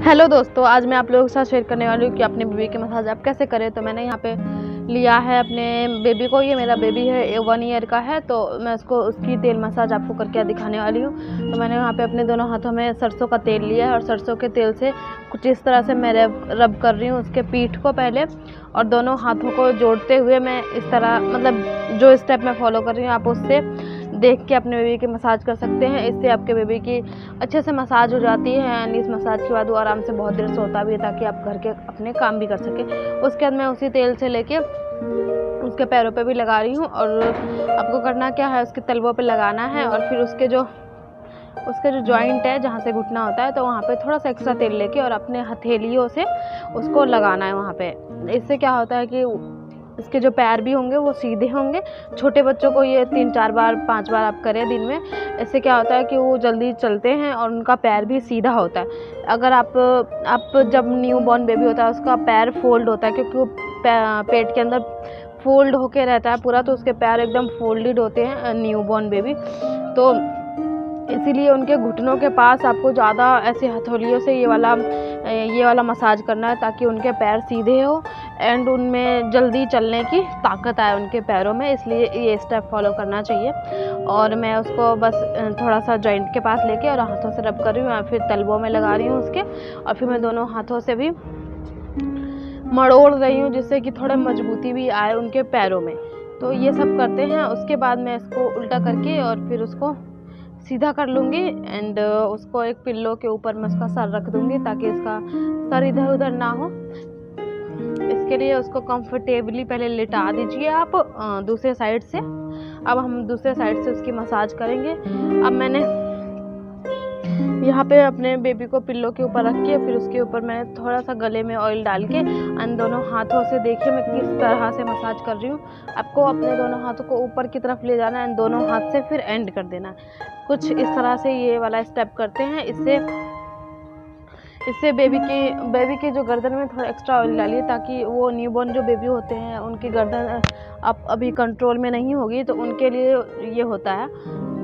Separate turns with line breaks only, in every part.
Hello दोस्तों, आज मैं आप लोगों के साथ शेयर करने वाली हूँ कि अपने बेबी के मसाज आप कैसे करें। तो मैंने यहाँ पे लिया है अपने बेबी को। ये मेरा बेबी है, 1 ईयर का है। तो मैं उसकी तेल मसाज आपको करके दिखाने वाली हूँ। तो मैंने यहाँ पे अपने दोनों हाथों में सरसों का तेल लिया है और सरसों के तेल से कुछ इस तरह से मैं रब कर रही हूँ उसके पीठ को पहले, और दोनों हाथों को जोड़ते हुए मैं इस तरह, मतलब जो स्टेप मैं फॉलो कर रही हूँ आप उससे देख के अपने बेबी की मसाज कर सकते हैं। इससे आपके बेबी की अच्छे से मसाज हो जाती है एंड इस मसाज के बाद वो आराम से बहुत देर सोता भी है, ताकि आप घर के अपने काम भी कर सकें। उसके बाद मैं उसी तेल से लेके उसके पैरों पे भी लगा रही हूँ। और आपको करना क्या है, उसके तलवों पे लगाना है और फिर उसके जो जॉइंट है जहाँ से घुटना होता है, तो वहाँ पे थोड़ा सा एक्स्ट्रा तेल लेके और अपने हथेलियों से उसको लगाना है वहाँ पे। इससे क्या होता है कि इसके जो पैर भी होंगे वो सीधे होंगे। छोटे बच्चों को ये 3-4 बार 5 बार आप करें दिन में। इससे क्या होता है कि वो जल्दी चलते हैं और उनका पैर भी सीधा होता है। अगर आप जब न्यू बॉर्न बेबी होता है उसका पैर फोल्ड होता है, क्योंकि वो पेट के अंदर फोल्ड होके रहता है पूरा, तो उसके पैर एकदम फोल्डेड होते हैं न्यू बॉर्न बेबी। तो इसीलिए उनके घुटनों के पास आपको ज़्यादा ऐसे हथौलियों से ये वाला मसाज करना है, ताकि उनके पैर सीधे हो एंड उनमें जल्दी चलने की ताकत आए उनके पैरों में। इसलिए ये स्टेप फॉलो करना चाहिए। और मैं उसको बस थोड़ा सा जॉइंट के पास लेके और हाथों से रब कर रही हूँ, या फिर तलवों में लगा रही हूँ उसके, और फिर मैं दोनों हाथों से भी मड़ोड़ रही हूँ, जिससे कि थोड़ा मजबूती भी आए उनके पैरों में। तो ये सब करते हैं। उसके बाद मैं इसको उल्टा करके और फिर उसको सीधा कर लूँगी एंड उसको एक पिल्लो के ऊपर मैं उसका सर रख दूँगी, ताकि इसका सर इधर उधर ना हो। इसके लिए उसको कंफर्टेबली पहले लिटा दीजिए आप दूसरे साइड से। अब हम दूसरे साइड से उसकी मसाज करेंगे। अब मैंने यहाँ पे अपने बेबी को पिल्लो के ऊपर रख के फिर उसके ऊपर मैंने थोड़ा सा गले में ऑयल डाल के इन दोनों हाथों से देखिए मैं किस तरह से मसाज कर रही हूँ। आपको अपने दोनों हाथों को ऊपर की तरफ ले जाना है एंड दोनों हाथ से फिर एंड कर देना है। कुछ इस तरह से ये वाला स्टेप करते हैं। इससे बेबी की जो गर्दन में थोड़ा एक्स्ट्रा ऑयल डालिए, ताकि वो न्यूबॉर्न जो बेबी होते हैं उनकी गर्दन अब अभी कंट्रोल में नहीं होगी, तो उनके लिए ये होता है।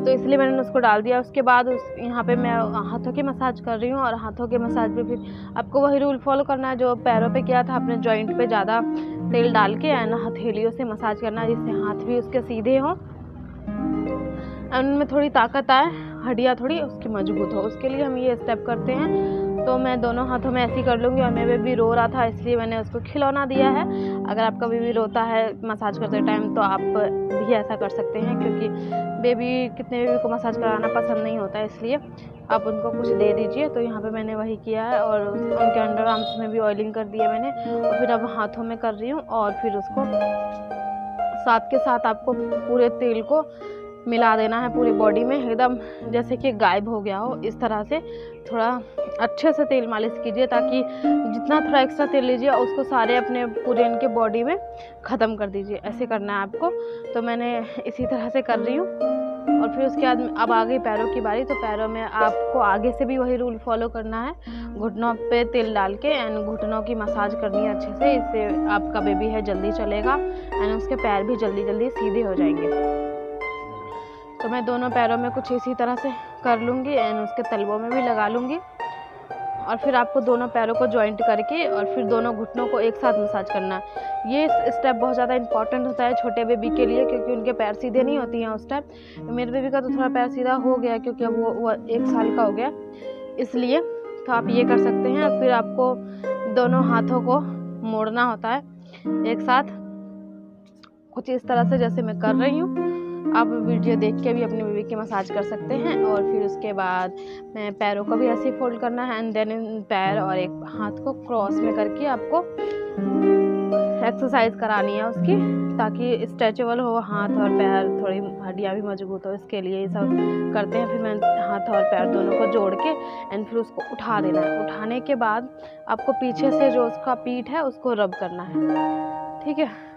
तो इसलिए मैंने उसको डाल दिया। उसके बाद यहाँ पे मैं हाथों की मसाज कर रही हूँ, और हाथों के मसाज पे फिर आपको वही रूल फॉलो करना है जो पैरों पे किया था। अपने जॉइंट पे ज़्यादा तेल डाल के हथेलियों से मसाज करना है, जिससे हाथ भी उसके सीधे हों, उनमें थोड़ी ताकत आए, हड्डियाँ थोड़ी उसकी मजबूत हो। उसके लिए हम ये स्टेप करते हैं। तो मैं दोनों हाथों में ऐसे ही कर लूँगी। और मेरा बेबी रो रहा था, इसलिए मैंने उसको खिलौना दिया है। अगर आपका बेबी रोता है मसाज करते टाइम तो आप भी ऐसा कर सकते हैं, क्योंकि कितने बेबी को मसाज कराना पसंद नहीं होता है, इसलिए आप उनको कुछ दे दीजिए। तो यहाँ पे मैंने वही किया है, और उनके अंडर आर्म्स में भी ऑयलिंग कर दिया मैंने, और फिर अब हाथों में कर रही हूँ। और फिर उसको साथ के साथ आपको पूरे तेल को मिला देना है पूरी बॉडी में, एकदम जैसे कि गायब हो गया हो। इस तरह से थोड़ा अच्छे से तेल मालिश कीजिए, ताकि जितना थोड़ा एक्स्ट्रा तेल लीजिए उसको सारे अपने पूरे इनके बॉडी में ख़त्म कर दीजिए। ऐसे करना है आपको। तो मैंने इसी तरह से कर रही हूँ। और फिर उसके बाद अब आ गई पैरों की बारी। तो पैरों में आपको आगे से भी वही रूल फॉलो करना है, घुटनों पे तेल डाल के एंड घुटनों की मसाज करनी है अच्छे से। इससे आपका बेबी है जल्दी चलेगा एंड उसके पैर भी जल्दी जल्दी सीधे हो जाएंगे। तो मैं दोनों पैरों में कुछ इसी तरह से कर लूँगी एंड उसके तलवों में भी लगा लूँगी। और फिर आपको दोनों पैरों को जॉइंट करके और फिर दोनों घुटनों को एक साथ मसाज करना है। ये स्टेप बहुत ज़्यादा इंपॉर्टेंट होता है छोटे बेबी के लिए, क्योंकि उनके पैर सीधे नहीं होती हैं उस टाइम। मेरे बेबी का तो थोड़ा पैर सीधा हो गया, क्योंकि अब वो 1 साल का हो गया, इसलिए। तो आप ये कर सकते हैं। फिर आपको दोनों हाथों को मोड़ना होता है एक साथ, कुछ इस तरह से जैसे मैं कर रही हूँ। आप वीडियो देख के भी अपने बेबी की मसाज कर सकते हैं। और फिर उसके बाद मैं पैरों को भी ऐसे ही फोल्ड करना है एंड देन पैर और एक हाथ को क्रॉस में करके आपको एक्सरसाइज करानी है उसकी, ताकि स्ट्रेचेबल हो हाथ और पैर, थोड़ी हड्डियाँ भी मजबूत हो। इसके लिए ये सब करते हैं। फिर मैं हाथ और पैर दोनों को जोड़ के एंड फिर उसको उठा देना है। उठाने के बाद आपको पीछे से जो उसका पीठ है उसको रब करना है, ठीक है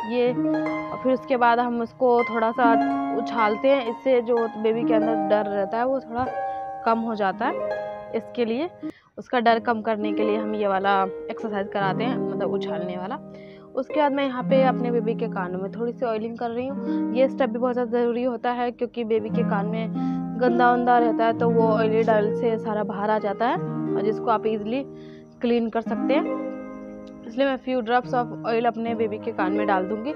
ये। और फिर उसके बाद हम उसको थोड़ा सा उछालते हैं। इससे जो बेबी के अंदर डर रहता है वो थोड़ा कम हो जाता है। इसके लिए उसका डर कम करने के लिए हम ये वाला एक्सरसाइज कराते हैं, मतलब उछालने वाला। उसके बाद मैं यहाँ पे अपने बेबी के कानों में थोड़ी सी ऑयलिंग कर रही हूँ। ये स्टेप भी बहुत ज़्यादा ज़रूरी होता है, क्योंकि बेबी के कान में गंदा वंदा रहता है तो वो ऑयली डाल से सारा बाहर आ जाता है, और जिसको आप इजीली क्लीन कर सकते हैं। इसलिए मैं फ्यू ड्रॉप्स ऑफ ऑयल अपने बेबी के कान में डाल दूँगी,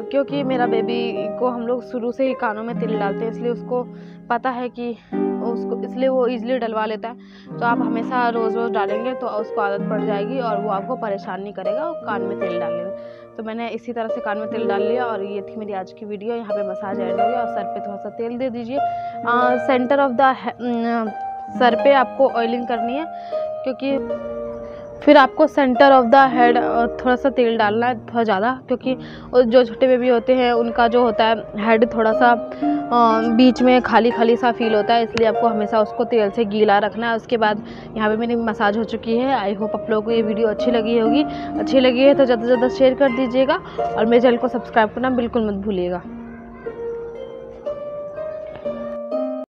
क्योंकि मेरा बेबी को हम लोग शुरू से ही कानों में तेल डालते हैं, इसलिए उसको पता है कि उसको, इसलिए वो ईज़िली डलवा लेता है। तो आप हमेशा रोज़ रोज़ डालेंगे तो उसको आदत पड़ जाएगी और वो आपको परेशान नहीं करेगा कान में तेल डालने में। तो मैंने इसी तरह से कान में तेल डाल लिया, और ये थी मेरी आज की वीडियो। यहाँ पे मसाज एंड हो गया, और सर पे थोड़ा सा तेल दे दीजिए। सेंटर ऑफ द सर पे आपको ऑयलिंग करनी है, क्योंकि फिर आपको सेंटर ऑफ द हेड थोड़ा सा तेल डालना है, थोड़ा ज़्यादा, क्योंकि जो छोटे बेबी होते हैं उनका जो होता है हेड थोड़ा सा बीच में खाली खाली सा फील होता है, इसलिए आपको हमेशा उसको तेल से गीला रखना है। उसके बाद यहाँ पे मेरी मसाज हो चुकी है। आई होप आप लोगों को ये वीडियो अच्छी लगी होगी। अच्छी लगी है तो ज़्यादा से ज़्यादा शेयर कर दीजिएगा, और मेरे चैनल को सब्सक्राइब करना बिल्कुल मत भूलिएगा।